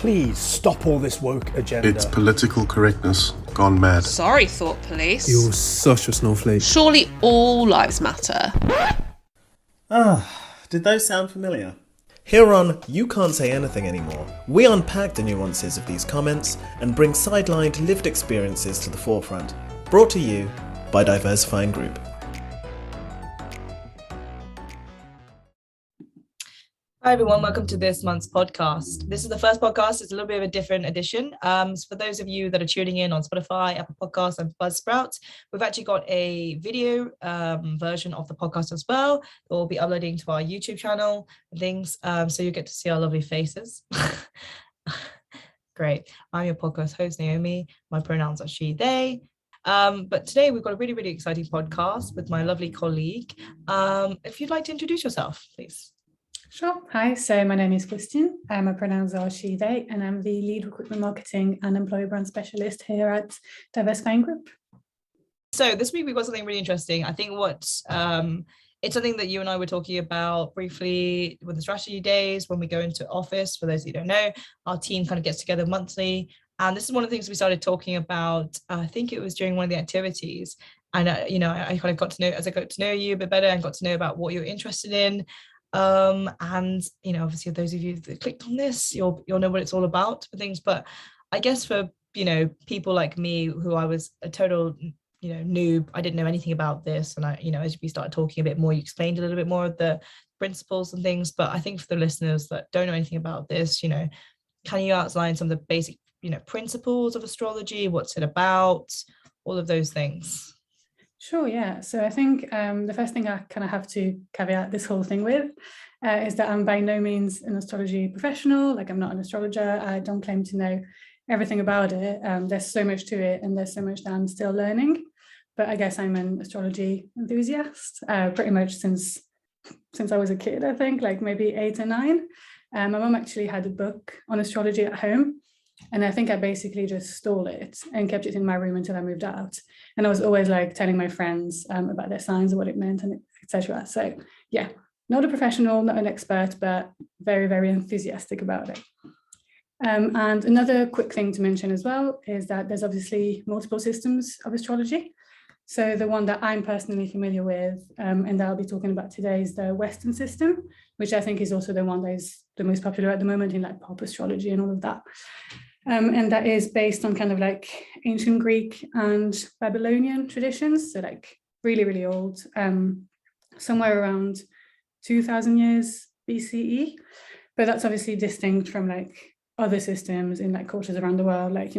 Please stop all this woke agenda. It's political correctness gone mad. Sorry, Thought Police. You're such a snowflake. Surely all lives matter. Did those sound familiar? Here on You Can't Say Anything Anymore, we unpack the nuances of these comments and bring sidelined lived experiences to the forefront. Brought to you by Diversifying Group. Hi everyone, welcome to this month's podcast. This is the first podcast. It's a little bit of a different edition. So for those of you that are tuning in on Spotify, Apple Podcasts and Buzzsprout, we've actually got a video version of the podcast as well that we'll be uploading to our YouTube channel and things. So you get to see our lovely faces. Great. I'm your podcast host, Naomi. My pronouns are she, they. But today we've got a really, really exciting podcast with my lovely colleague. If you'd like to introduce yourself, please. Sure. Hi, so my name is Faustine. My pronouns are she, they, and I'm the lead recruitment marketing and employer brand specialist here at Diversifying Group. So this week we've got something really interesting. I think it's something that you and I were talking about briefly with the strategy days when we go into office. For those who don't know, our team kind of gets together monthly. And this is one of the things we started talking about. I think it was during one of the activities. And, I kind of got to know, as I got to know you a bit better and got to know about what you're interested in. And obviously those of you that clicked on this, you'll know what it's all about for things. But I guess for people like me, who I was a total noob, I didn't know anything about this, and as we started talking a bit more, you explained a little bit more of the principles and things. But I think for the listeners that don't know anything about this, can you outline some of the basic principles of astrology? What's it about? All of those things. Sure, yeah. So I think the first thing I kind of have to caveat this whole thing with is that I'm by no means an astrology professional. Like, I'm not an astrologer. I don't claim to know everything about it. There's so much to it, and there's so much that I'm still learning. But I guess I'm an astrology enthusiast pretty much since I was a kid, I think, like maybe 8 or 9. My mum actually had a book on astrology at home. And I think I basically just stole it and kept it in my room until I moved out. And I was always like telling my friends about their signs and what it meant, and etc. So yeah, not a professional, not an expert, but very, very enthusiastic about it. And another quick thing to mention as well is that there's obviously multiple systems of astrology. So the one that I'm personally familiar with and that I'll be talking about today is the Western system, which I think is also the one that is the most popular at the moment in like pop astrology and all of that. And that is based on kind of like ancient Greek and Babylonian traditions. So like really, really old, somewhere around 2000 years BCE. But that's obviously distinct from like other systems in like cultures around the world, like,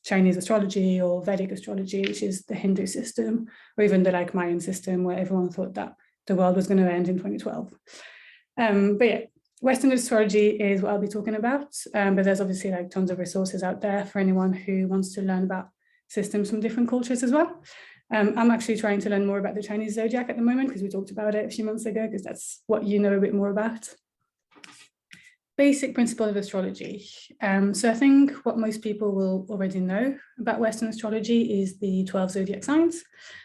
Chinese astrology or Vedic astrology, which is the Hindu system, or even the like Mayan system where everyone thought that the world was going to end in 2012. But yeah, Western astrology is what I'll be talking about, but there's obviously like tons of resources out there for anyone who wants to learn about systems from different cultures as well. I'm actually trying to learn more about the Chinese zodiac at the moment because we talked about it a few months ago, because that's what you know a bit more about. Basic principles of astrology. So I think what most people will already know about Western astrology is the 12 zodiac signs.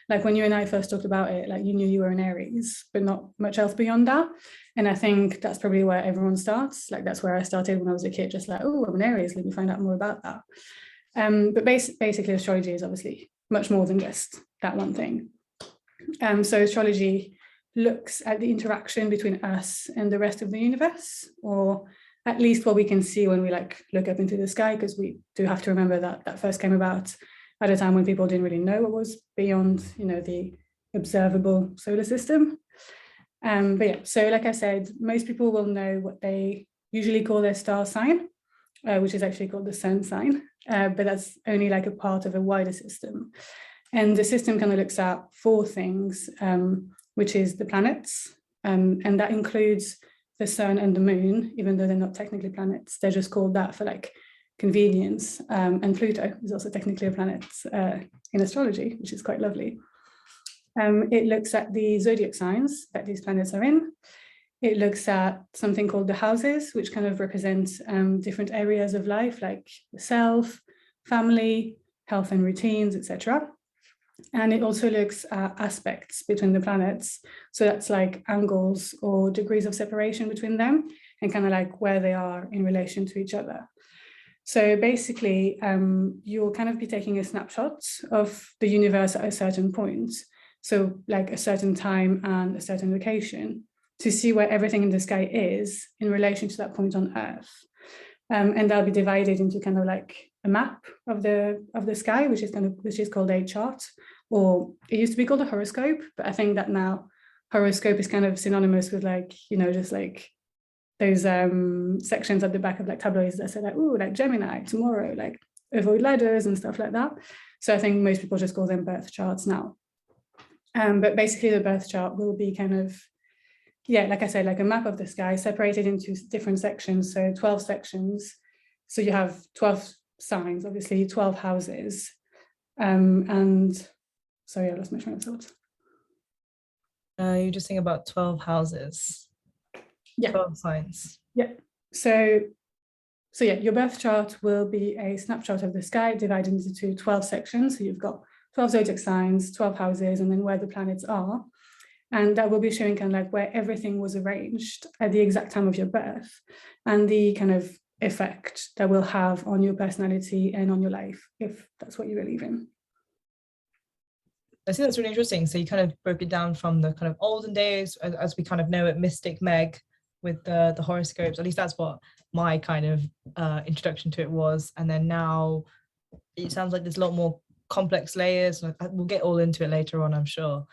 Like when you and I first talked about it, like you knew you were an Aries, but not much else beyond that. And I think that's probably where everyone starts. Like that's where I started when I was a kid, just like, oh, I'm an Aries, let me find out more about that. But basically astrology is obviously much more than just that one thing. So astrology looks at the interaction between us and the rest of the universe, or at least what we can see when we like look up into the sky, because we do have to remember that that first came about at a time when people didn't really know what was beyond, the observable solar system. But yeah, so like I said, most people will know what they usually call their star sign, which is actually called the sun sign, but that's only like a part of a wider system. And the system kind of looks at 4 things, which is the planets, and that includes the sun and the moon, even though they're not technically planets. They're just called that for like convenience. And Pluto is also technically a planet in astrology, which is quite lovely. It looks at the zodiac signs that these planets are in. It looks at something called the houses, which kind of represent different areas of life, like the self, family, health and routines, etc. And it also looks at aspects between the planets. So that's like angles or degrees of separation between them, and kind of like where they are in relation to each other. So basically, you'll kind of be taking a snapshot of the universe at a certain point. So like a certain time and a certain location, to see where everything in the sky is in relation to that point on Earth. And that'll be divided into kind of like a map of the sky, which is called a chart, or it used to be called a horoscope, but I think that now horoscope is kind of synonymous with like, you know, just like those sections at the back of like tabloids that say like, oh, like Gemini tomorrow, like avoid ladders and stuff like that. So I think most people just call them birth charts now. But basically the birth chart will be kind of, yeah, like I said, like a map of the sky separated into different sections. So 12 sections. So you have 12 signs, obviously 12 houses. And sorry, I lost my train of thought. You're just saying about 12 houses. Yeah. 12 signs. Yeah. So yeah, your birth chart will be a snapshot of the sky divided into 12 sections. So you've got 12 zodiac signs, 12 houses, and then where the planets are. And that will be showing kind of like where everything was arranged at the exact time of your birth and the kind of effect that will have on your personality and on your life, if that's what you believe in. I think that's really interesting. So you kind of broke it down from the kind of olden days, as we kind of know it, Mystic Meg with the horoscopes. At least that's what my kind of introduction to it was. And then now it sounds like there's a lot more complex layers. We'll get all into it later on, I'm sure.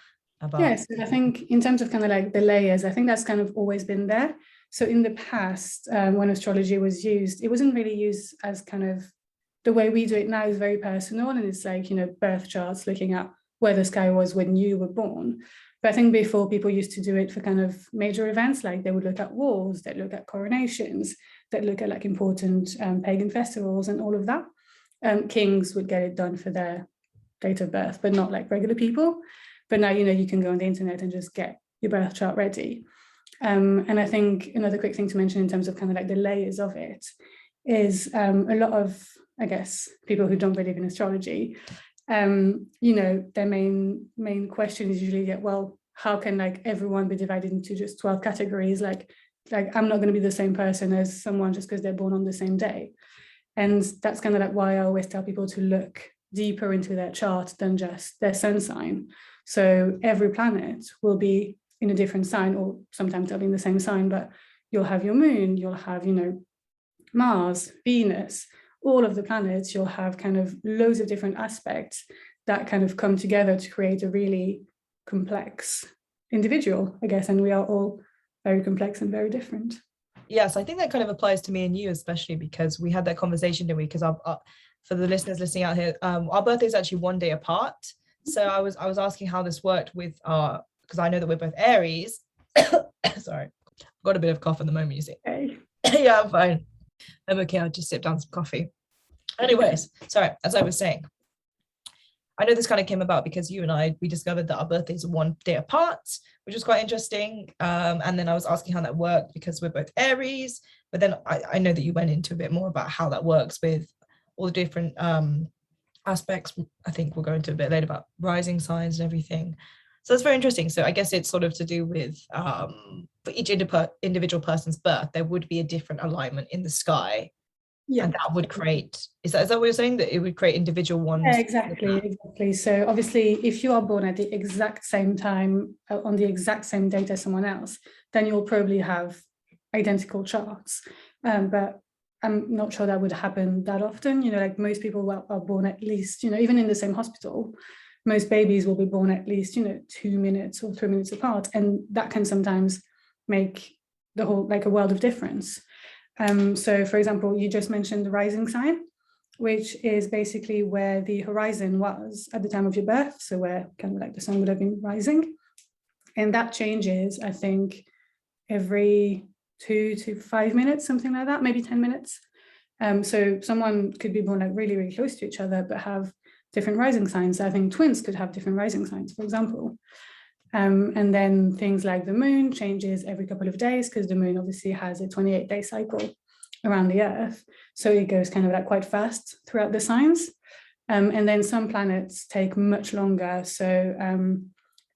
Yes, I think in terms of kind of like the layers, I think that's kind of always been there. So in the past, when astrology was used, it wasn't really used as kind of the way we do it now is very personal. And it's like, you know, birth charts looking at where the sky was when you were born. But I think before people used to do it for kind of major events, like they would look at wars, they'd look at coronations, they'd look at like important pagan festivals and all of that. Kings would get it done for their date of birth, but not like regular people. But now, you know, you can go on the internet and just get your birth chart ready. And I think another quick thing to mention in terms of kind of like the layers of it is a lot of, I guess, people who don't believe in astrology, you know, their main question is usually, well, how can like everyone be divided into just 12 categories? Like I'm not going to be the same person as someone just because they're born on the same day. And that's kind of like why I always tell people to look deeper into their chart than just their sun sign. So every planet will be in a different sign, or sometimes they'll be in the same sign, but you'll have your moon, you'll have, you know, Mars, Venus, all of the planets, you'll have kind of loads of different aspects that kind of come together to create a really complex individual, I guess. And we are all very complex and very different. Yes, I think that kind of applies to me and you, especially because we had that conversation, didn't we? Because for the listeners listening out here, our birthday is actually one day apart. So I was asking how this worked with because I know that we're both Aries. Sorry, I've got a bit of cough at the moment, you see. Okay. Yeah, I'm fine. I'm okay. I'll just sip down some coffee. Anyways, sorry, as I was saying, I know this kind of came about because you and we discovered that our birthdays are one day apart, which was quite interesting. And then I was asking how that worked because we're both Aries, but then I know that you went into a bit more about how that works with all the different aspects. I think we'll go into a bit later about rising signs and everything. So that's very interesting. So I guess it's sort of to do with for each individual person's birth, there would be a different alignment in the sky. Yeah. And that would create, is that what you're saying? That it would create individual ones? Yeah, exactly. So obviously, if you are born at the exact same time, on the exact same date as someone else, then you'll probably have identical charts. But I'm not sure that would happen that often. You know, like most people are born at least, you know, even in the same hospital, most babies will be born at least, you know, 2 minutes or 3 minutes apart. And that can sometimes make the whole, like a world of difference. So for example, you just mentioned the rising sign, which is basically where the horizon was at the time of your birth. So where kind of like the sun would have been rising. And that changes, I think, every 2 to 5 minutes, something like that, maybe 10 minutes. So someone could be born like really, really close to each other, but have different rising signs. I think twins could have different rising signs, for example. And then things like the moon changes every couple of days because the moon obviously has a 28-day cycle around the Earth. So it goes kind of like quite fast throughout the signs. And then some planets take much longer. So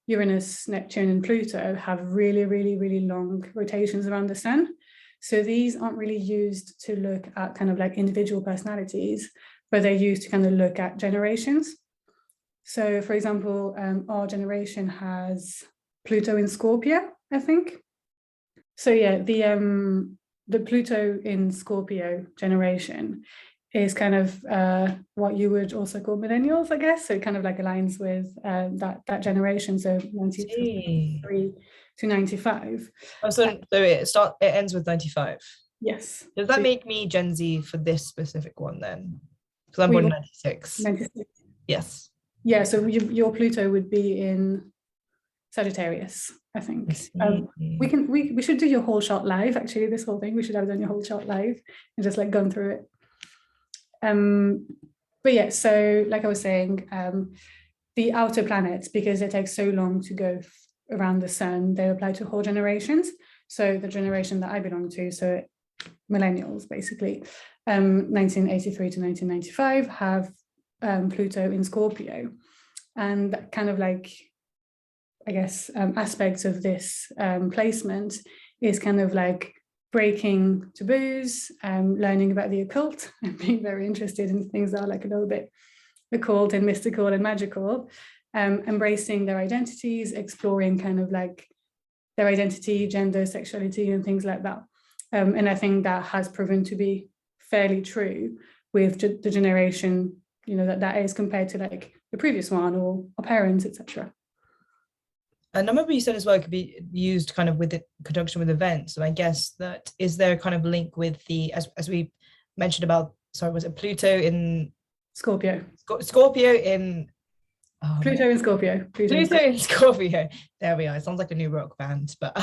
Uranus, Neptune, and Pluto have really, really, really long rotations around the sun. So these aren't really used to look at kind of like individual personalities, but they're used to kind of look at generations. So for example, our generation has Pluto in Scorpio, I think. So yeah, the Pluto in Scorpio generation is kind of what you would also call millennials, I guess. So it kind of like aligns with that generation, so 93 to 95. Oh, so it ends with 95. Yes. Does that So make me Gen Z for this specific one then? Because I'm We born in will- 96. 96. Yes. Yeah, so your Pluto would be in Sagittarius, I think. We should do your whole chart live, actually, this whole thing. We should have done your whole chart live and just like gone through it. But yeah, so like I was saying, the outer planets, because it takes so long to go around the sun, they apply to whole generations. So the generation that I belong to, so millennials basically, 1983 to 1995 have Pluto in Scorpio, and kind of like, I guess, aspects of this placement is kind of like breaking taboos, learning about the occult, and being very interested in things that are like a little bit occult and mystical and magical, embracing their identities, exploring kind of like their identity, gender, sexuality, and things like that. And I think that has proven to be fairly true with the generation, you know, that is compared to like the previous one or our parents, etc. And I remember you said as well, it could be used kind of with the conjunction with events. And I guess that is there a kind of link with the, as we mentioned about, sorry, was it Pluto in Scorpio? Scorpio in Pluto in Scorpio. Pluto in Scorpio. There we are. It sounds like a new rock band. But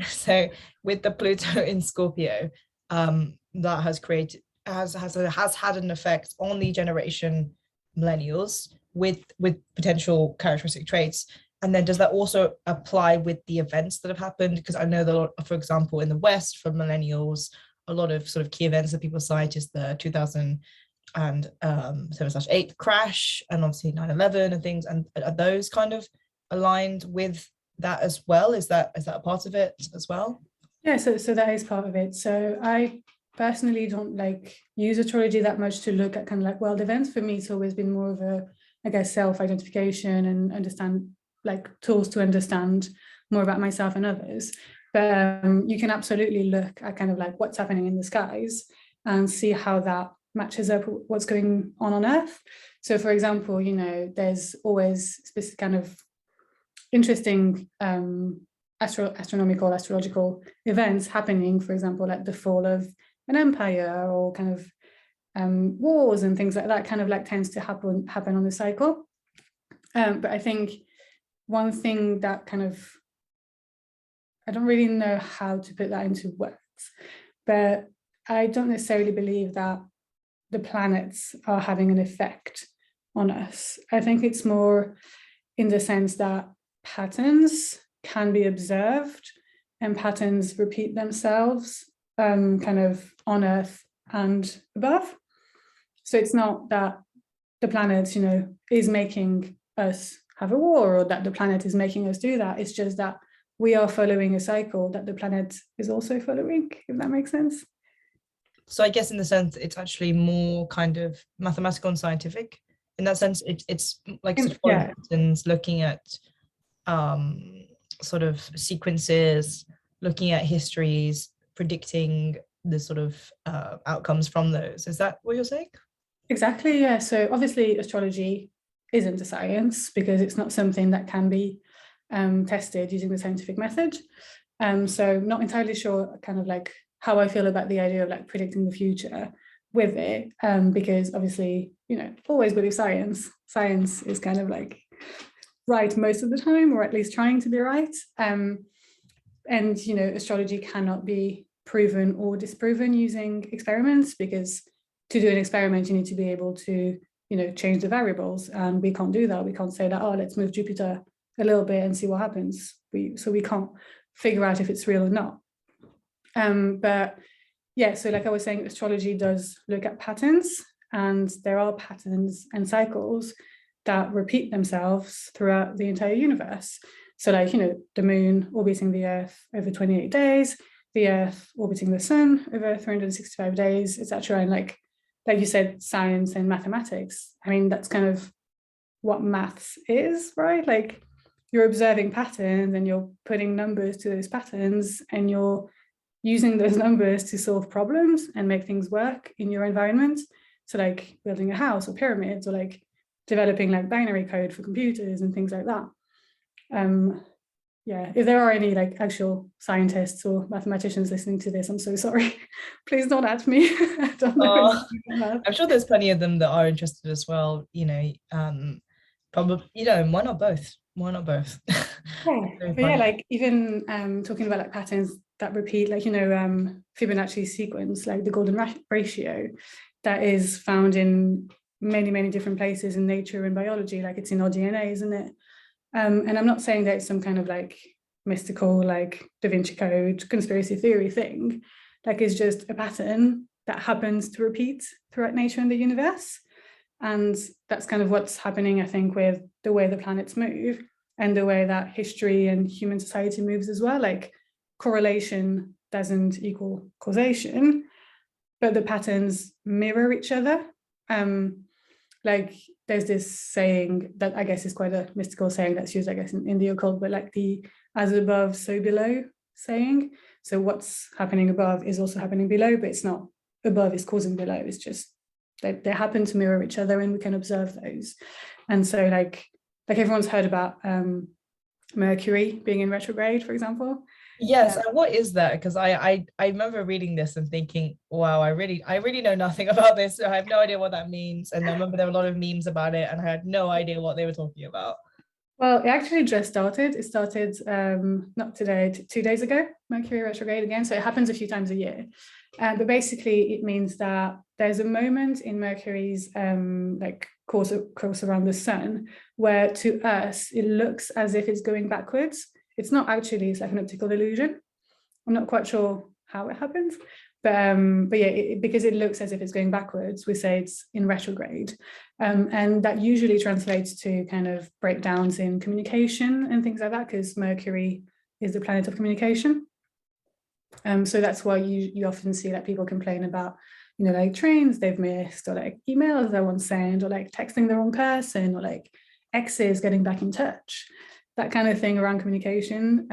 so with the Pluto in Scorpio, that has created has had an effect on the generation millennials with potential characteristic traits. And then does that also apply with the events that have happened? Because I know that, for example, in the West, for millennials, a lot of sort of key events that people cite is the 2007/8 crash, and obviously 9/11 and things. And are those kind of aligned with that as well? Is that a part of it as well? Yeah, so that is part of it. So I personally don't like use astrology that much to look at kind of like world events. For me, it's always been more of a, I guess, self-identification and understand, like tools to understand more about myself and others. But you can absolutely look at kind of like what's happening in the skies and see how that matches up with what's going on Earth. So for example, you know, there's always specific kind of interesting astrological events happening, for example, like the fall of an empire or kind of wars and things like that kind of like tends to happen on the cycle. But I think one thing that kind of, I don't really know how to put that into words, but I don't necessarily believe that the planets are having an effect on us. I think it's more in the sense that patterns can be observed and patterns repeat themselves kind of on Earth and above. So it's not that the planet, you know, is making us have a war or that the planet is making us do that. It's just that we are following a cycle that the planet is also following, if that makes sense. So I guess in the sense it's actually more kind of mathematical and scientific. In that sense, it's like sort of patterns, looking at sort of sequences, looking at histories, predicting the sort of outcomes from those. Is that what you're saying? Exactly, yeah. So obviously astrology isn't a science because it's not something that can be tested using the scientific method. So not entirely sure kind of like how I feel about the idea of like predicting the future with it, because obviously, you know, always believe science is kind of like right most of the time, or at least trying to be right. And, you know, astrology cannot be proven or disproven using experiments, because to do an experiment, you need to be able to, you know, change the variables. And we can't do that. We can't say that, oh, let's move Jupiter a little bit and see what happens. So we can't figure out if it's real or not. But yeah, so like I was saying, astrology does look at patterns, and there are patterns and cycles that repeat themselves throughout the entire universe. So like, you know, the moon orbiting the Earth over 28 days, the Earth orbiting the Sun over 365 days. It's actually around, like you said, science and mathematics. I mean, that's kind of what maths is, right? Like, you're observing patterns and you're putting numbers to those patterns, and you're using those numbers to solve problems and make things work in your environment. So like building a house or pyramids, or like developing like binary code for computers and things like that. Yeah, if there are any like actual scientists or mathematicians listening to this, I'm so sorry. Please don't at me. I don't know anything about I'm sure there's plenty of them that are interested as well. Probably, why not both? Why not both? Yeah, but yeah, like even talking about like patterns that repeat, like, Fibonacci sequence, like the golden ratio, that is found in many, many different places in nature and biology. Like, it's in our DNA, isn't it? And I'm not saying that it's some kind of like mystical, like Da Vinci Code conspiracy theory thing. Like, it's just a pattern that happens to repeat throughout nature and the universe. And that's kind of what's happening, I think, with the way the planets move and the way that history and human society moves as well. Like, correlation doesn't equal causation, but the patterns mirror each other. Like, there's this saying that I guess is quite a mystical saying that's used, I guess, in the occult, but like the as above, so below saying. So what's happening above is also happening below, but it's not above is causing below. It's just they happen to mirror each other, and we can observe those. And so like everyone's heard about Mercury being in retrograde, for example. Yes, and what is that? Because I remember reading this and thinking, wow, I really know nothing about this. I have no idea what that means. And I remember there were a lot of memes about it, and I had no idea what they were talking about. Well, it actually just started. It started not today, 2 days ago, Mercury retrograde again. So it happens a few times a year. But basically, it means that there's a moment in Mercury's like course around the sun where to us, it looks as if it's going backwards. It's not actually, it's like an optical illusion. I'm not quite sure how it happens, but yeah, because it looks as if it's going backwards, we say it's in retrograde. And that usually translates to kind of breakdowns in communication and things like that, because Mercury is the planet of communication. So that's why you often see that people complain about, like trains they've missed, or like emails they won't send, or like texting the wrong person, or like exes getting back in touch. That kind of thing around communication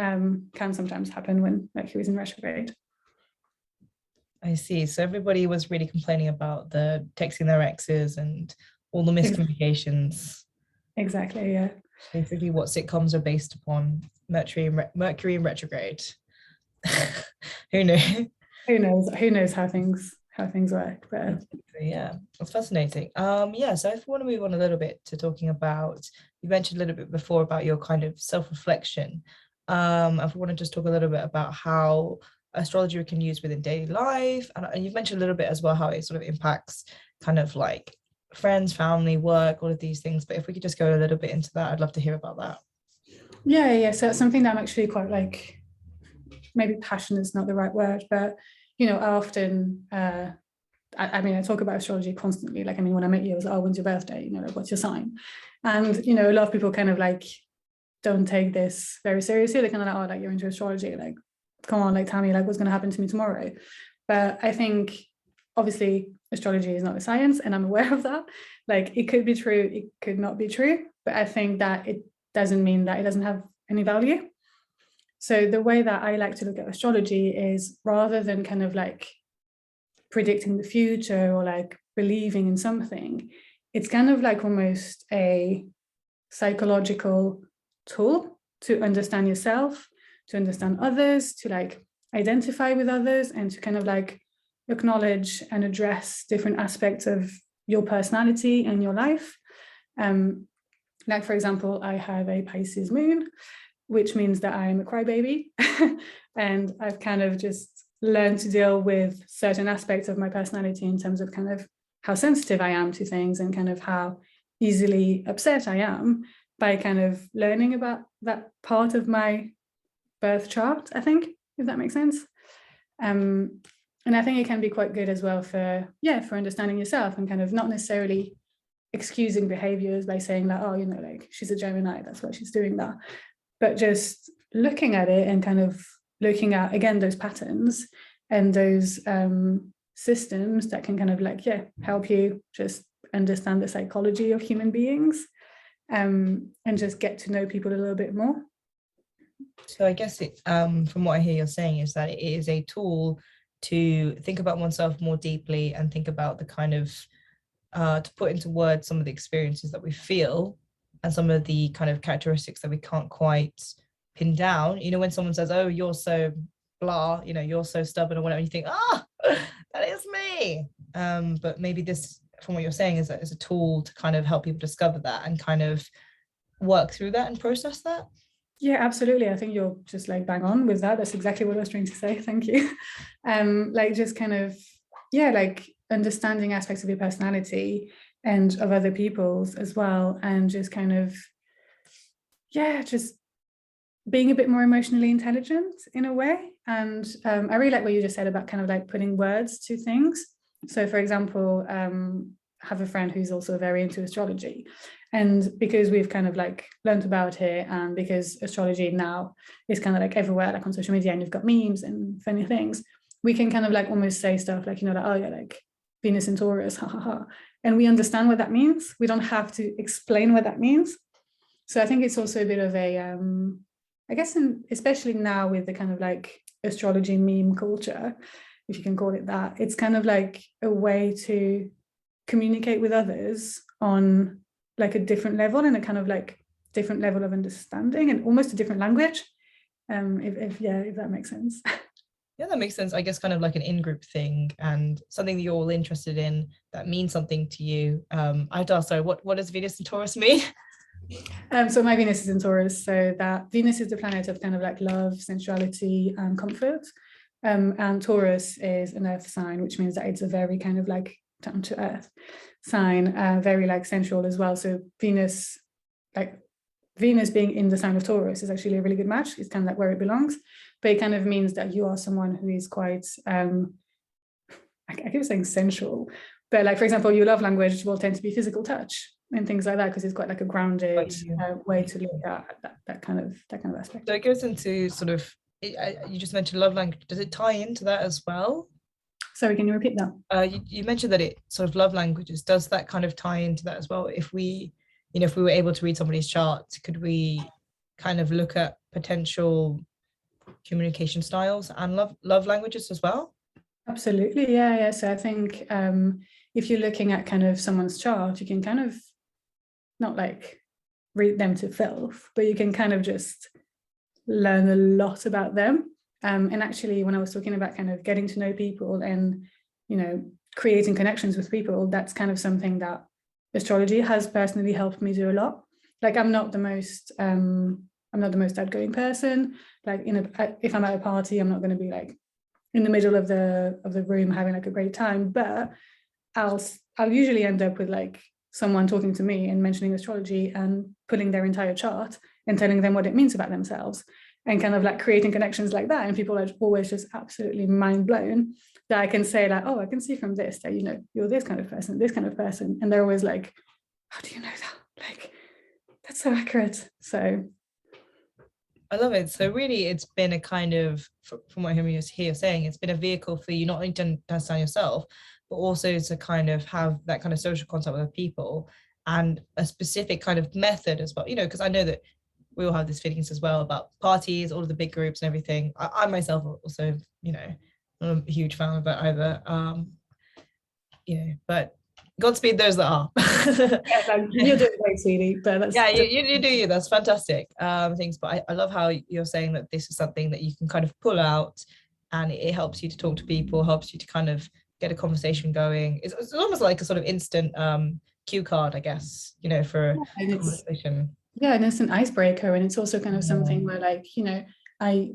can sometimes happen when Mercury is in retrograde. I see. So everybody was really complaining about the texting their exes and all the miscommunications. Exactly, yeah. Basically, what sitcoms are based upon: Mercury in retrograde. Who knew? Who knows how things work? But yeah, it's fascinating. Yeah, so I want to move on a little bit to talking about, you mentioned a little bit before about your kind of self-reflection. I want to just talk a little bit about how astrology we can use within daily life, and you've mentioned a little bit as well how it sort of impacts kind of like friends, family, work, all of these things. But if we could just go a little bit into that, I'd love to hear about that. Yeah, so it's something that I'm actually quite like, maybe passionate is not the right word, but I often I talk about astrology constantly. Like, when I met you, I was like, oh, when's your birthday? Like, what's your sign? And a lot of people kind of like don't take this very seriously. They're kind of like, oh, like, you're into astrology, like, come on, like, tell me like what's going to happen to me tomorrow. But I think obviously astrology is not a science, and I'm aware of that. Like, it could be true, it could not be true, but I think that it doesn't mean that it doesn't have any value. So the way that I like to look at astrology is, rather than kind of like predicting the future or like believing in something, it's kind of like almost a psychological tool to understand yourself, to understand others, to like identify with others, and to kind of like acknowledge and address different aspects of your personality and your life. Like, for example, I have a Pisces moon, which means that I'm a crybaby. And I've kind of just learned to deal with certain aspects of my personality in terms of kind of how sensitive I am to things, and kind of how easily upset I am, by kind of learning about that part of my birth chart, I think, if that makes sense. And I think it can be quite good as well for understanding yourself, and kind of not necessarily excusing behaviors by saying that, oh, like, she's a Gemini, that's why she's doing that. But just looking at it and kind of looking at, again, those patterns and those systems that can kind of like, help you just understand the psychology of human beings, and just get to know people a little bit more. So I guess it, from what I hear you're saying, is that it is a tool to think about oneself more deeply and think about the kind of, to put into words some of the experiences that we feel and some of the kind of characteristics that we can't quite pin down. You know, when someone says, oh, you're so blah, you know, you're so stubborn or whatever, you think, that is me. But maybe this, from what you're saying, is a tool to kind of help people discover that and kind of work through that and process that. Yeah, absolutely. I think you're just like bang on with that. That's exactly what I was trying to say. Thank you. Like just kind of, like understanding aspects of your personality and of other people's as well. And just kind of, just being a bit more emotionally intelligent in a way. And I really like what you just said about kind of like putting words to things. So for example, I have a friend who's also very into astrology. And because we've kind of like learned about it, and because astrology now is kind of like everywhere, like on social media, and you've got memes and funny things, we can kind of like almost say stuff like, you know, like, oh yeah, like Venus in Taurus, ha ha ha. And we understand what that means. We don't have to explain what that means. So I think it's also a bit of a, I guess, especially now with the kind of like astrology meme culture, if you can call it that, it's kind of like a way to communicate with others on like a different level and a kind of like different level of understanding and almost a different language. If that makes sense. Yeah, that makes sense. I guess kind of like an in-group thing and something that you're all interested in that means something to you. I'd ask, sorry, what does Venus and Taurus mean? So my Venus is in Taurus. So that Venus is the planet of kind of like love, sensuality, and comfort. And Taurus is an earth sign, which means that it's a very kind of like down to earth sign, very like sensual as well. So Venus being in the sign of Taurus is actually a really good match. It's kind of like where it belongs, but it kind of means that you are someone who is quite, I keep saying sensual, but like, for example, your love language will tend to be physical touch and things like that, because it's quite like a grounded way to look at that kind of aspect. So it goes into sort of, you just mentioned love language. Does it tie into that as well? Sorry, can you repeat that? You mentioned that it sort of love languages. Does that kind of tie into that as well? If we were able to read somebody's chart, could we kind of look at potential communication styles and love languages as well? Absolutely, yeah. So I think if you're looking at kind of someone's chart, you can kind of not like read them to filth, but you can kind of just learn a lot about them. And actually, when I was talking about kind of getting to know people and, you know, creating connections with people, that's kind of something that astrology has personally helped me do a lot. Like I'm not the most outgoing person. Like, you know, if I'm at a party, I'm not going to be like in the middle of the room having like a great time, but I'll usually end up with like someone talking to me and mentioning astrology and pulling their entire chart and telling them what it means about themselves, and kind of like creating connections like that. And people are always just absolutely mind blown that I can say like, oh, I can see from this that, you know, you're this kind of person. And they're always like, how do you know that? Like, that's so accurate. So I love it. So really, it's been a kind of, from what I hear you saying, it's been a vehicle for you not only to understand yourself, but also to kind of have that kind of social contact with other people and a specific kind of method as well. You know, because I know that we all have these feelings as well about parties, all of the big groups and everything. I myself also, you know, I'm a huge fan of it either. You know, but Godspeed those that are. Yeah, you're doing great, sweetie. But that's you do you. That's fantastic. Things, but I love how you're saying that this is something that you can kind of pull out, and it helps you to talk to people, helps you to kind of get a conversation going. It's almost like a sort of instant cue card, I guess. You know, for a conversation. Yeah, and it's an icebreaker, and it's also kind of something where, like, you know, I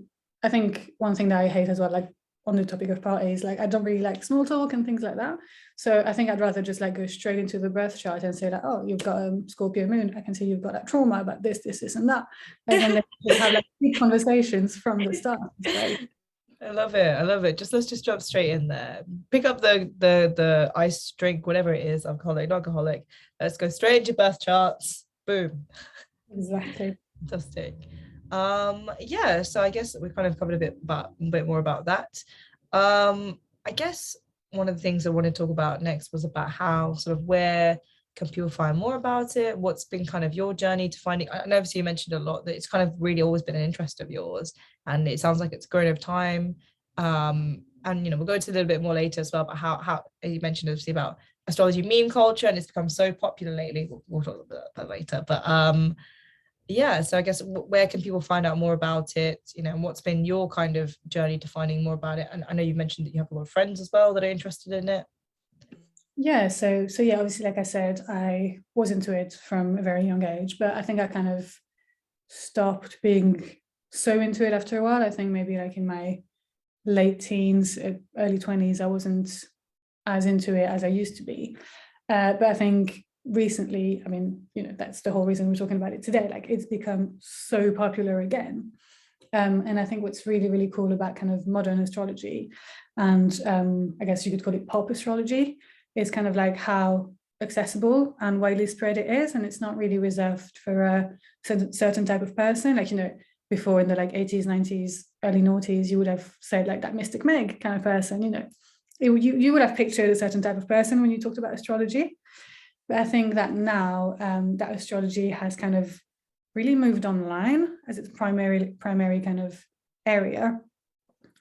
think one thing that I hate as well, like on the topic of parties, like I don't really like small talk and things like that. So I think I'd rather just like go straight into the birth chart and say like, oh, you've got a Scorpio moon. I can see you've got that trauma about this, and that. And then just have like deep conversations from the start. I love it. Let's just jump straight in there. Pick up the ice drink, whatever it is, alcoholic, non-alcoholic. Let's go straight into birth charts. Boom. Exactly. Fantastic. Yeah, so I guess we kind of covered a bit more about that. I guess one of the things I want to talk about next was about how sort of where can people find more about it? What's been kind of your journey to finding? And obviously you mentioned a lot that it's kind of really always been an interest of yours, and it sounds like it's grown over time. And we'll go into a little bit more later as well about how you mentioned obviously about astrology meme culture, and it's become so popular lately. We'll talk about that later, but yeah, so I guess where can people find out more about it, and what's been your kind of journey to finding more about it? And I know you mentioned that you have a lot of friends as well that are interested in it. Yeah, so yeah, obviously, like I said, I was into it from a very young age, but I think I kind of stopped being so into it after a while. I think maybe like in my late teens, early 20s, I wasn't as into it as I used to be. But I think recently, I mean, that's the whole reason we're talking about it today. Like, it's become so popular again. And I think what's really, really cool about kind of modern astrology, and I guess you could call it pop astrology, is kind of like how accessible and widely spread it is. And it's not really reserved for a certain type of person. Like, before in the like 80s, 90s, early noughties, you would have said like that Mystic Meg kind of person, you would have pictured a certain type of person when you talked about astrology. But I think that now that astrology has kind of really moved online as its primary kind of area.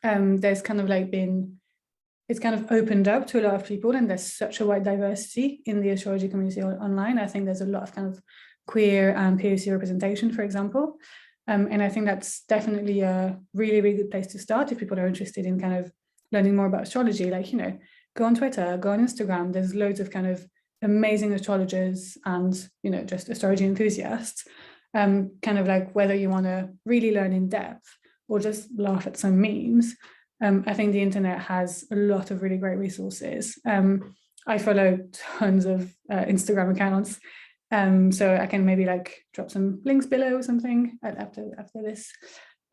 There's kind of like it's kind of opened up to a lot of people, and there's such a wide diversity in the astrology community online. I think there's a lot of kind of queer and POC representation, for example. And I think that's definitely a really, really good place to start if people are interested in kind of learning more about astrology. Like, go on Twitter, go on Instagram. There's loads of kind of amazing astrologers and, just astrology enthusiasts. Kind of like whether you want to really learn in depth or just laugh at some memes. I think the internet has a lot of really great resources. I follow tons of Instagram accounts. So I can maybe like drop some links below or something after this.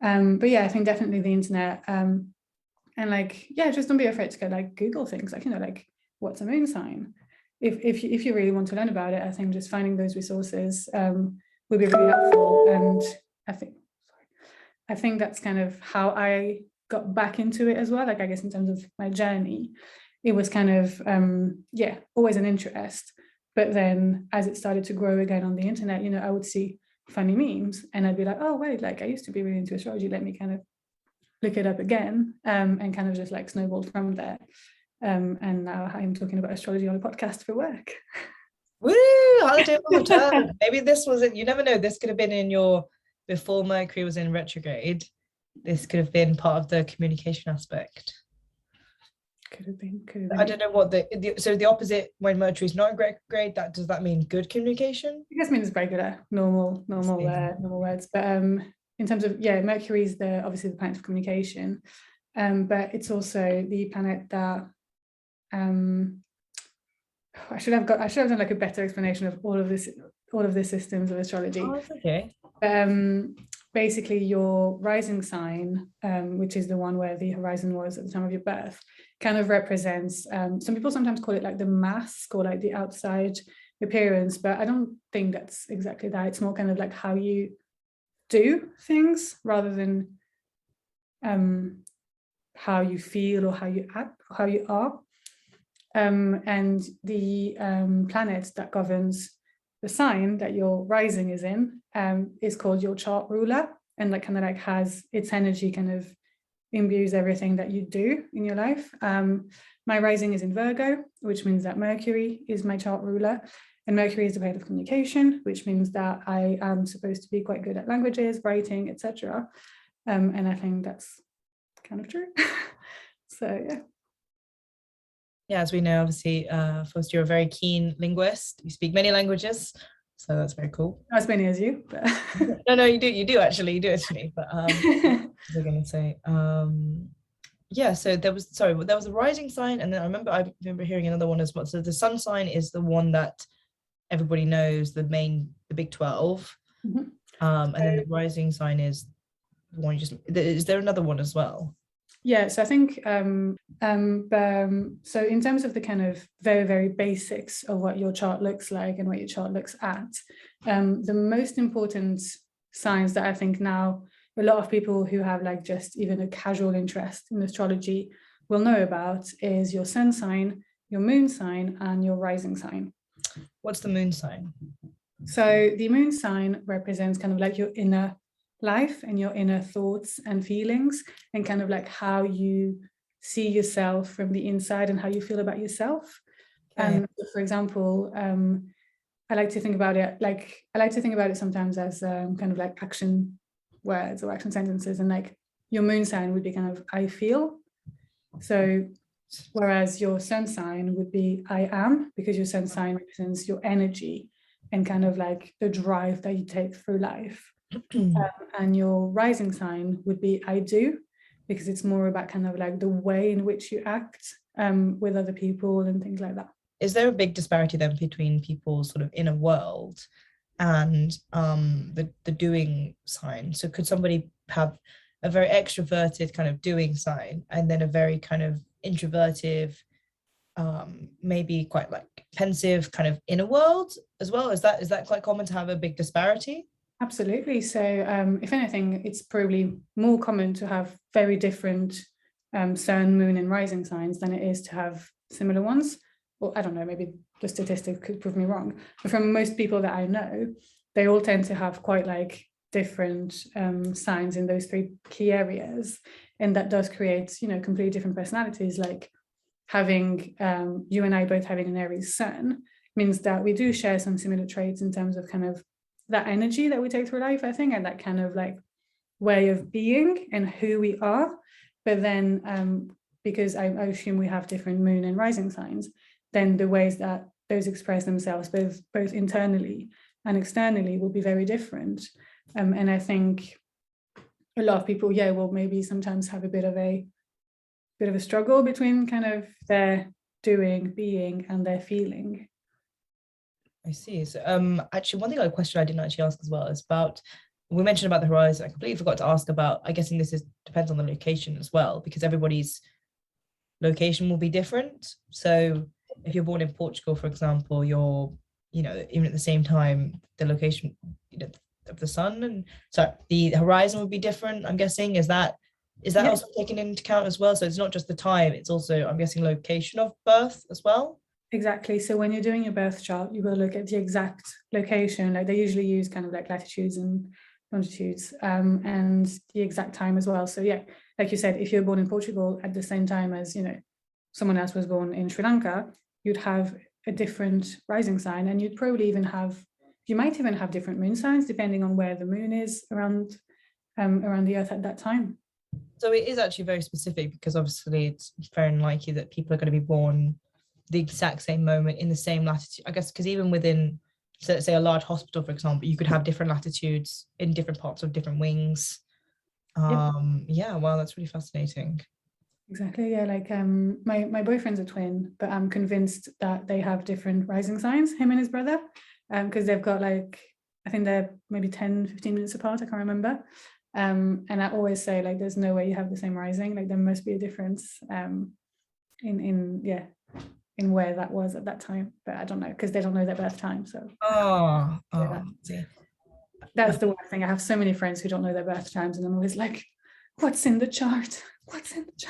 But yeah, I think definitely the internet. And like, yeah, just don't be afraid to go like Google things, like, like what's a moon sign? If you really want to learn about it, I think just finding those resources would be really helpful. And I think that's kind of how I got back into it as well. Like, I guess in terms of my journey, it was kind of, always an interest. But then as it started to grow again on the internet, I would see funny memes and I'd be like, oh, wait, like I used to be really into astrology. Let me kind of look it up again, and kind of just like snowballed from there. And now I'm talking about astrology on a podcast for work. Woo! Holiday on return. Maybe this wasn't, you never know, this could have been in before Mercury was in retrograde. This could have been part of the communication aspect. Could have been. I don't know what so the opposite when Mercury's not in retrograde, does that mean good communication? I guess means regular, normal words. But in terms of, Mercury's obviously the planet of communication, but it's also the planet that I should have done like a better explanation of all of the systems of astrology. Oh, that's okay. Basically your rising sign, which is the one where the horizon was at the time of your birth, kind of represents, some people sometimes call it like the mask or like the outside appearance, but I don't think that's exactly that. It's more kind of like how you do things rather than how you feel or how you act or how you are. And the planet that governs the sign that your rising is in is called your chart ruler, and that kind of like has its energy kind of imbues everything that you do in your life. My rising is in Virgo, which means that Mercury is my chart ruler, and Mercury is the planet of communication, which means that I am supposed to be quite good at languages, writing, etc. And I think that's kind of true. So yeah. Yeah, as we know, obviously, Faust, you're a very keen linguist. You speak many languages, so that's very cool. Not as many as you, but no, you do actually. But what was I going to say? Yeah, so there was a rising sign, and then I remember hearing another one as well. So the sun sign is the one that everybody knows, the big 12, and then the rising sign is the one you just. Is there another one as well? Yeah, so I think, so in terms of the kind of very, very basics of what your chart looks like and what your chart looks at, the most important signs that I think now a lot of people who have like just even a casual interest in astrology will know about is your sun sign, your moon sign, and your rising sign. What's the moon sign? So the moon sign represents kind of like your inner life and your inner thoughts and feelings, and kind of like how you see yourself from the inside and how you feel about yourself. And for example, I like to think about it sometimes as kind of like action words or action sentences, and like your moon sign would be kind of I feel. So whereas your sun sign would be I am, because your sun sign represents your energy and kind of like the drive that you take through life. And your rising sign would be I do, because it's more about kind of like the way in which you act with other people and things like that. Is there a big disparity then between people's sort of inner world and the doing sign? So could somebody have a very extroverted kind of doing sign and then a very kind of introverted, maybe quite like pensive kind of inner world as well? Is that quite common to have a big disparity? Absolutely. So if anything, it's probably more common to have very different sun, moon, and rising signs than it is to have similar ones. Well, I don't know, maybe the statistic could prove me wrong. But from most people that I know, they all tend to have quite like different signs in those three key areas. And that does create, you know, completely different personalities. Like having you and I both having an Aries sun means that we do share some similar traits in terms of kind of that energy that we take through life, I think, and that kind of like way of being and who we are. But then because I assume we have different moon and rising signs, then the ways that those express themselves both internally and externally will be very different. And I think a lot of people, will maybe sometimes have a bit of a struggle between kind of their doing, being, and their feeling. I see. So actually one thing, a question I didn't actually ask as well is about, we mentioned about the horizon. I completely forgot to ask about, I'm guessing this depends on the location as well, because everybody's location will be different. So if you're born in Portugal, for example, you're, you know, even at the same time, the location, you know, of the sun and so the horizon would be different, I'm guessing. Is that also taken into account as well? So it's not just the time, it's also, I'm guessing, location of birth as well? Exactly. So when you're doing your birth chart, you will look at the exact location. Like they usually use kind of like latitudes and longitudes and the exact time as well. So yeah, like you said, if you're born in Portugal at the same time as, you know, someone else was born in Sri Lanka, you'd have a different rising sign, and you'd probably even have, you might even have different moon signs depending on where the moon is around the earth at that time. So it is actually very specific, because obviously it's very unlikely that people are going to be born the exact same moment in the same latitude, I guess, because even within, so let's say a large hospital, for example, you could have different latitudes in different parts of different wings. Yeah, wow, that's really fascinating. Exactly. Yeah, like my boyfriend's a twin, but I'm convinced that they have different rising signs, him and his brother, because they've got like, I think they're maybe 10-15 minutes apart, I can't remember. And I always say, like, there's no way you have the same rising, like there must be a difference in where that was at that time, but I don't know, because they don't know their birth time. So that's the one thing. I have so many friends who don't know their birth times, and I'm always like, what's in the chart?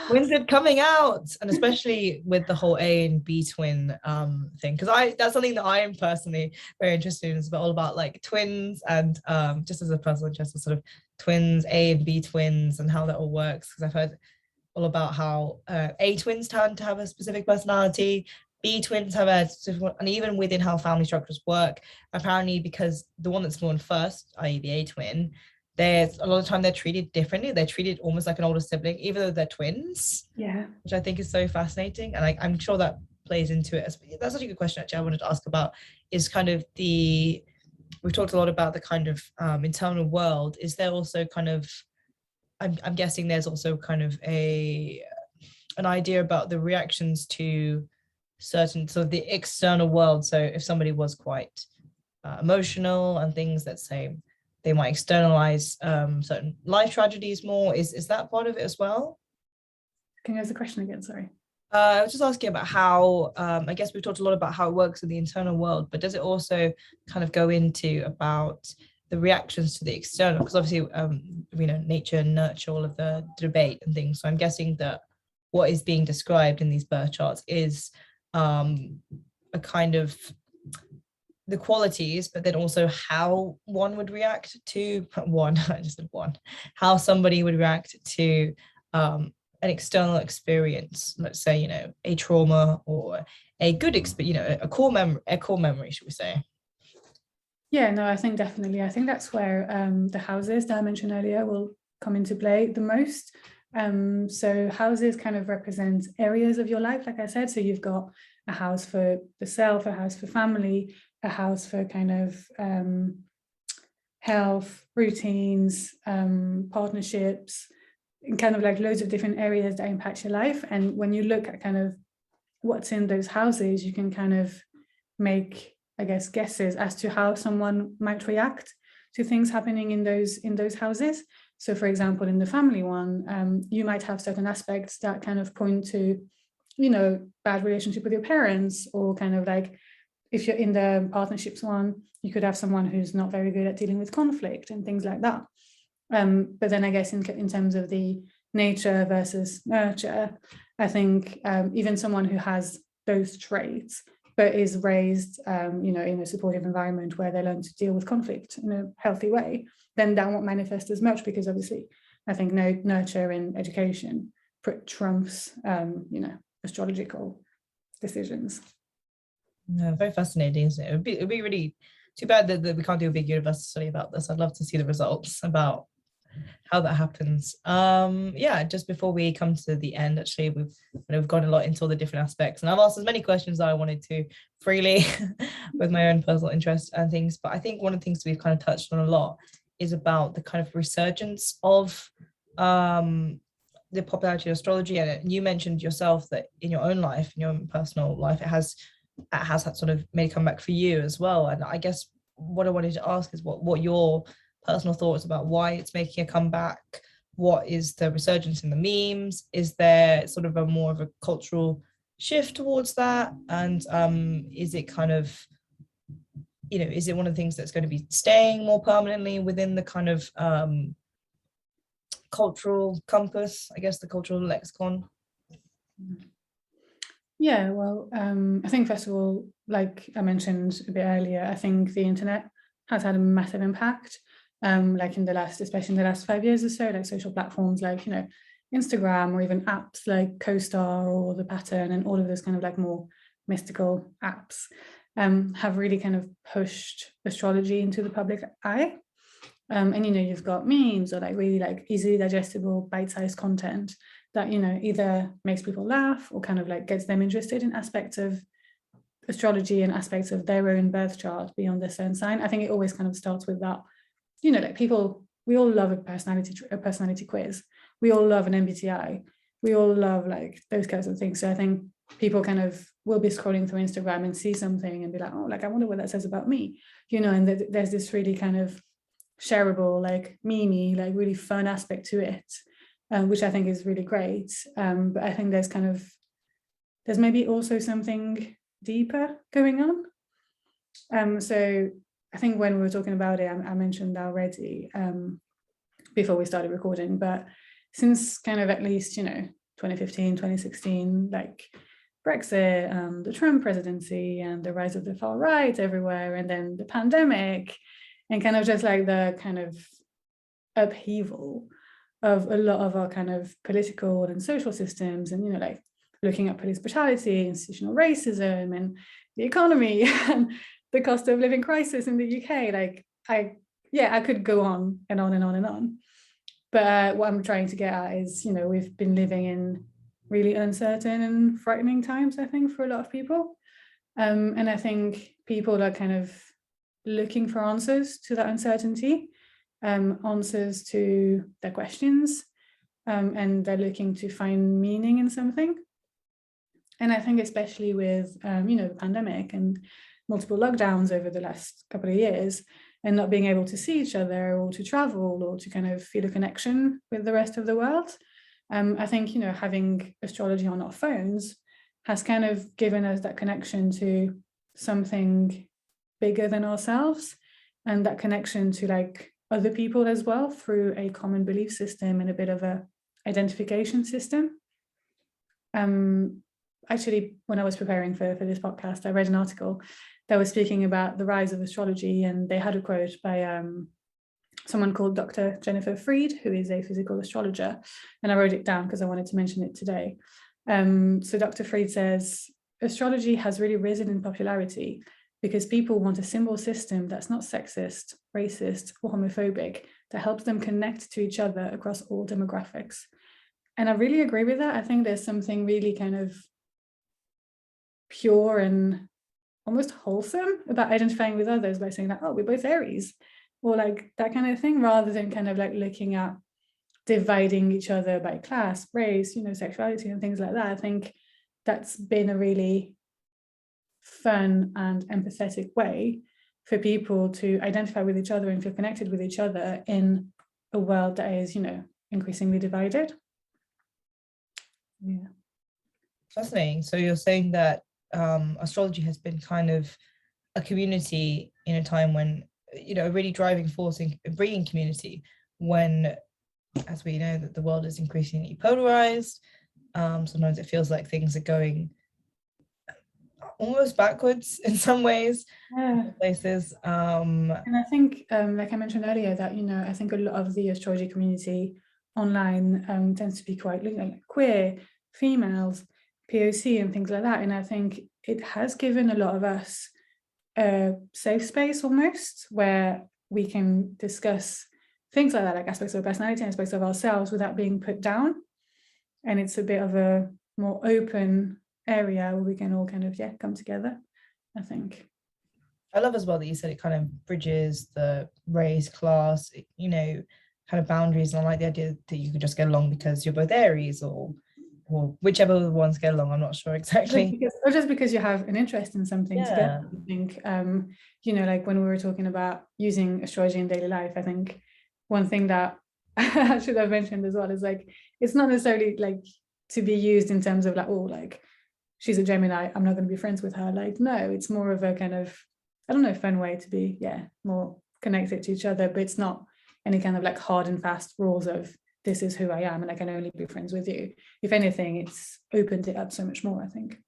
When's it coming out? And especially with the whole A and B twin thing, because that's something that I am personally very interested in. It's all about like twins and just as a personal interest, sort of twins, A and B twins, and how that all works, because I've heard all about how A twins tend to have a specific personality, B twins have a specific, and even within how family structures work, apparently, because the one that's born first, i.e. the A twin, there's a lot of time they're treated differently. They're treated almost like an older sibling, even though they're twins. Yeah. Which I think is so fascinating. And I'm sure that plays into it. That's such a good question, actually, I wanted to ask about, is kind of we've talked a lot about the kind of internal world. Is there also kind of, I'm guessing there's also kind of an idea about the reactions to certain, so the external world. So if somebody was quite emotional and things, let's say, they might externalize certain life tragedies more. Is that part of it as well? Can you ask the question again? Sorry. I was just asking about how, I guess we've talked a lot about how it works in the internal world, but does it also kind of go into about the reactions to the external, because obviously nature and nurture, all of the debate and things. So I'm guessing that what is being described in these birth charts is a kind of the qualities, but then also how one would react to I just said one, how somebody would react to an external experience, let's say, a trauma or a good experience, a core memory, should we say? Yeah, no, I think definitely. I think that's where the houses that I mentioned earlier will come into play the most. So houses kind of represent areas of your life, like I said. So you've got a house for the self, a house for family, a house for kind of health, routines, partnerships, and kind of like loads of different areas that impact your life. And when you look at kind of what's in those houses, you can kind of make, I guess, guesses as to how someone might react to things happening in those houses. So for example, in the family one, you might have certain aspects that kind of point to, bad relationship with your parents, or kind of like, if you're in the partnerships one, you could have someone who's not very good at dealing with conflict and things like that. But then I guess in terms of the nature versus nurture, I think even someone who has those traits but is raised, in a supportive environment where they learn to deal with conflict in a healthy way, then that won't manifest as much, because obviously I think nurture in education trumps, astrological decisions. Yeah, very fascinating, isn't it? It'd be really too bad that we can't do a big university study about this. I'd love to see the results about how that happens. Just before we come to the end, actually, we've gone a lot into all the different aspects, and I've asked as many questions that I wanted to freely with my own personal interest and things. But I think one of the things we've kind of touched on a lot is about the kind of resurgence of the popularity of astrology. And you mentioned yourself that in your own life, in your own personal life, it has that sort of made a comeback for you as well. And I guess what I wanted to ask is what your personal thoughts about why it's making a comeback. What is the resurgence in the memes? Is there sort of a more of a cultural shift towards that? And is it kind of, is it one of the things that's going to be staying more permanently within the kind of cultural compass, I guess, the cultural lexicon? Yeah, well, I think first of all, like I mentioned a bit earlier, I think the internet has had a massive impact. Like especially in the last 5 years or so, like social platforms like, Instagram, or even apps like CoStar or The Pattern, and all of those kind of like more mystical apps have really kind of pushed astrology into the public eye. And you've got memes or like really like easily digestible bite-sized content that either makes people laugh or kind of like gets them interested in aspects of astrology and aspects of their own birth chart beyond their certain sign. I think it always kind of starts with that. Like people, we all love a personality quiz. We all love an MBTI. We all love like those kinds of things. So I think people kind of will be scrolling through Instagram and see something and be like, oh, like I wonder what that says about me, and there's this really kind of shareable, like meme-y, like really fun aspect to it, which I think is really great. But I think there's maybe also something deeper going on. So I think when we were talking about it, I mentioned that already before we started recording, but since kind of at least, 2015, 2016, like Brexit, the Trump presidency, and the rise of the far right everywhere, and then the pandemic, and kind of just like the kind of upheaval of a lot of our kind of political and social systems, and, like looking at police brutality, institutional racism, and the economy, and the cost of living crisis in the UK. Like I could go on and on and on and on. But what I'm trying to get at is, we've been living in really uncertain and frightening times, I think, for a lot of people. And I think people are kind of looking for answers to that uncertainty, answers to their questions, and they're looking to find meaning in something. And I think especially with, the pandemic and multiple lockdowns over the last couple of years, and not being able to see each other or to travel or to kind of feel a connection with the rest of the world. I think, having astrology on our phones has kind of given us that connection to something bigger than ourselves. and that connection to like other people as well through a common belief system and a bit of a identification system. Actually, when I was preparing for this podcast, I read an article that was speaking about the rise of astrology, and they had a quote by someone called Dr. Jennifer Freed, who is a physical astrologer, and I wrote it down because I wanted to mention it today. So Dr. Freed says, astrology has really risen in popularity because people want a symbol system that's not sexist, racist, or homophobic, that helps them connect to each other across all demographics. And I really agree with that. I think there's something really kind of pure and almost wholesome about identifying with others by saying that, oh, we're both Aries, or like that kind of thing, rather than kind of like looking at dividing each other by class, race, sexuality and things like that. I think that's been a really fun and empathetic way for people to identify with each other and feel connected with each other in a world that is, increasingly divided. Yeah. Fascinating. So you're saying that astrology has been kind of a community in a time when, a really driving force in bringing community when, as we know, that the world is increasingly polarized. Sometimes it feels like things are going almost backwards in some ways, places. And I think, like I mentioned earlier, that, I think a lot of the astrology community online tends to be quite like queer, females, POC and things like that. And I think it has given a lot of us a safe space almost, where we can discuss things like that, like aspects of personality and aspects of ourselves without being put down. And it's a bit of a more open area where we can all kind of, come together, I think. I love as well that you said it kind of bridges the race, class, kind of boundaries. And I like the idea that you could just get along because you're both Aries or whichever ones get along. I'm not sure exactly. Just because you have an interest in something together. I think, like when we were talking about using astrology in daily life, I think one thing that I should have mentioned as well is like, it's not necessarily like to be used in terms of like, oh, like she's a Gemini, I'm not going to be friends with her. Like, no, it's more of a kind of, I don't know, fun way to be, more connected to each other, but it's not any kind of like hard and fast rules of this is who I am and I can only be friends with you. If anything, it's opened it up so much more, I think.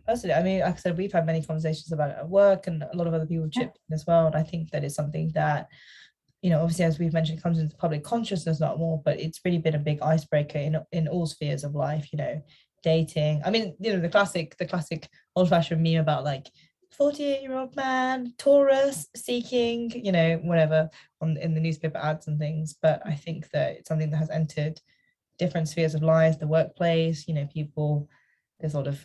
Personally, I mean, like I said, we've had many conversations about it at work, and a lot of other people chipped in as well. And I think that is something that, obviously, as we've mentioned, comes into public consciousness not more, but it's really been a big icebreaker in all spheres of life, dating. I mean, the classic old-fashioned meme about like 48-year-old man, Taurus, seeking, whatever in the newspaper ads and things. But I think that it's something that has entered different spheres of life, the workplace, people, there's a lot of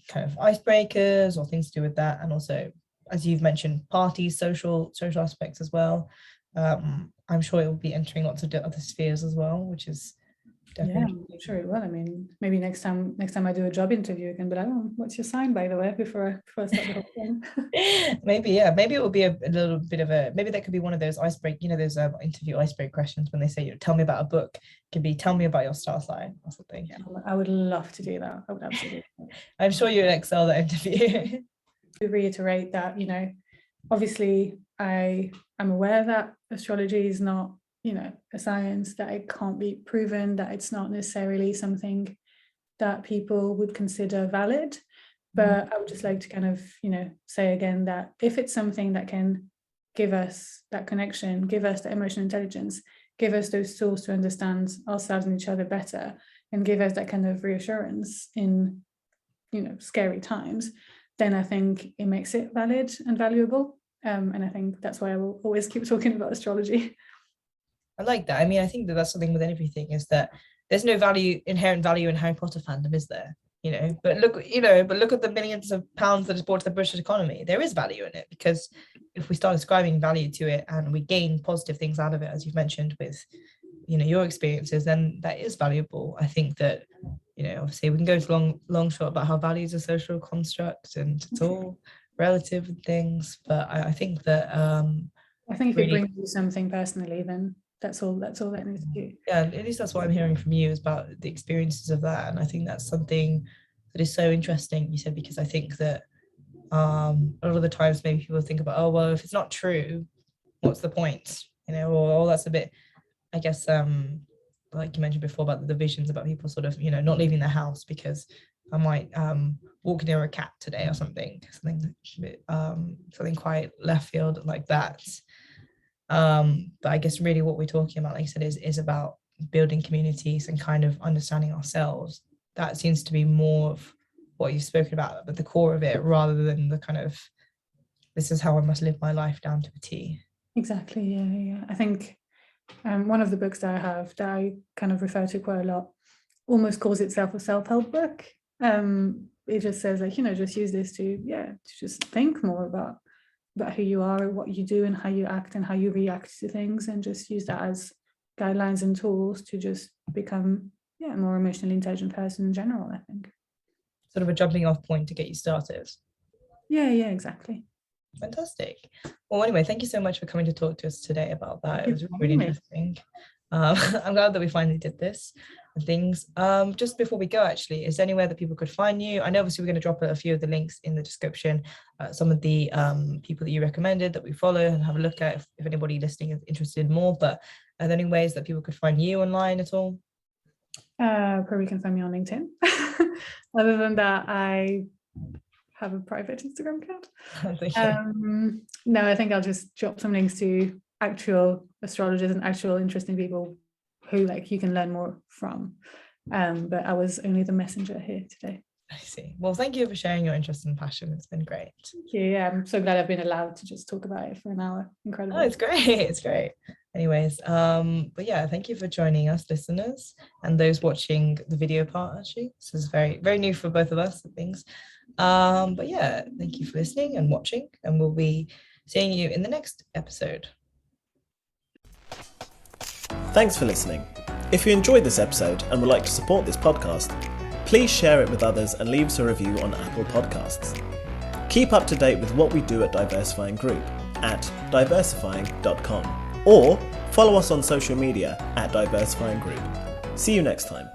kind of icebreakers or things to do with that. And also, as you've mentioned, parties, social aspects as well. I'm sure it will be entering lots of other spheres as well, which is definitely. Yeah, I'm sure it will. I mean, maybe next time I do a job interview, I can be like, oh, what's your sign, by the way, before I start the whole thing. Maybe it will be a little bit of maybe that could be one of those those interview icebreaker questions when they say, tell me about a book. It could be, tell me about your star sign or something. Yeah, I would love to do that. I would absolutely. I'm sure you would excel that interview. To reiterate that, obviously I am aware that astrology is not, a science, that it can't be proven, that it's not necessarily something that people would consider valid. But I would just like to kind of, say again that if it's something that can give us that connection, give us that emotional intelligence, give us those tools to understand ourselves and each other better, and give us that kind of reassurance in, scary times, then I think it makes it valid and valuable. And I think that's why I will always keep talking about astrology. I like that. I mean, I think that that's something with everything, is that there's no inherent value in Harry Potter fandom, is there? But look at the millions of pounds that is brought to the British economy. There is value in it, because if we start ascribing value to it and we gain positive things out of it, as you've mentioned with, your experiences, then that is valuable. I think that, obviously we can go to long short about how value is a social construct and it's all relative and things, but I think that I think if it brings you something personally, then that's all that needs to do. Yeah, at least that's what I'm hearing from you, is about the experiences of that. And I think that's something that is so interesting, you said, because I think that A lot of the times maybe people think about, oh, well, if it's not true, what's the point? You know, or that's a bit, I guess, like you mentioned before about the divisions about people sort of, you know, not leaving their house because I might walk near a cat today or something quite left field like that. But I guess really what we're talking about, like I said, is about building communities and kind of understanding ourselves. That seems to be more of what you've spoken about, but the core of it, rather than the kind of, this is how I must live my life down to a T. Exactly, yeah. I think one of the books that I have that I kind of refer to quite a lot almost calls itself a self-help book. It just says, like, you know, just use this to just think more about who you are and what you do and how you act and how you react to things, and just use that as guidelines and tools to just become a more emotionally intelligent person in general, I think. Sort of a jumping off point to get you started. Yeah, exactly. Fantastic. Well, anyway, thank you so much for coming to talk to us today about that. It was really interesting. I'm glad that we finally did this and things. Just before we go, actually, is there anywhere that people could find you? I know obviously we're going to drop a few of the links in the description, some of the people that you recommended that we follow and have a look at if anybody listening is interested in more. But are there any ways that people could find you online at all? Probably can find me on LinkedIn. Other than that, I have a private Instagram account. No, I think I'll just drop some links to actual astrologers and actual interesting people who, like, you can learn more from. But I was only the messenger here today. I see. Well, thank you for sharing your interest and passion. It's been great. Thank you. Yeah, I'm so glad I've been allowed to just talk about it for an hour. Incredible. Oh, it's great. It's great. Anyways, but yeah, thank you for joining us, listeners, and those watching the video part. Actually, this is very, very new for both of us and things. But yeah, thank you for listening and watching, and we'll be seeing you in the next episode. Thanks for listening. If you enjoyed this episode and would like to support this podcast, please share it with others and leave us a review on Apple Podcasts. Keep up to date with what we do at Diversifying Group at diversifying.com, or follow us on social media at Diversifying Group. See you next time.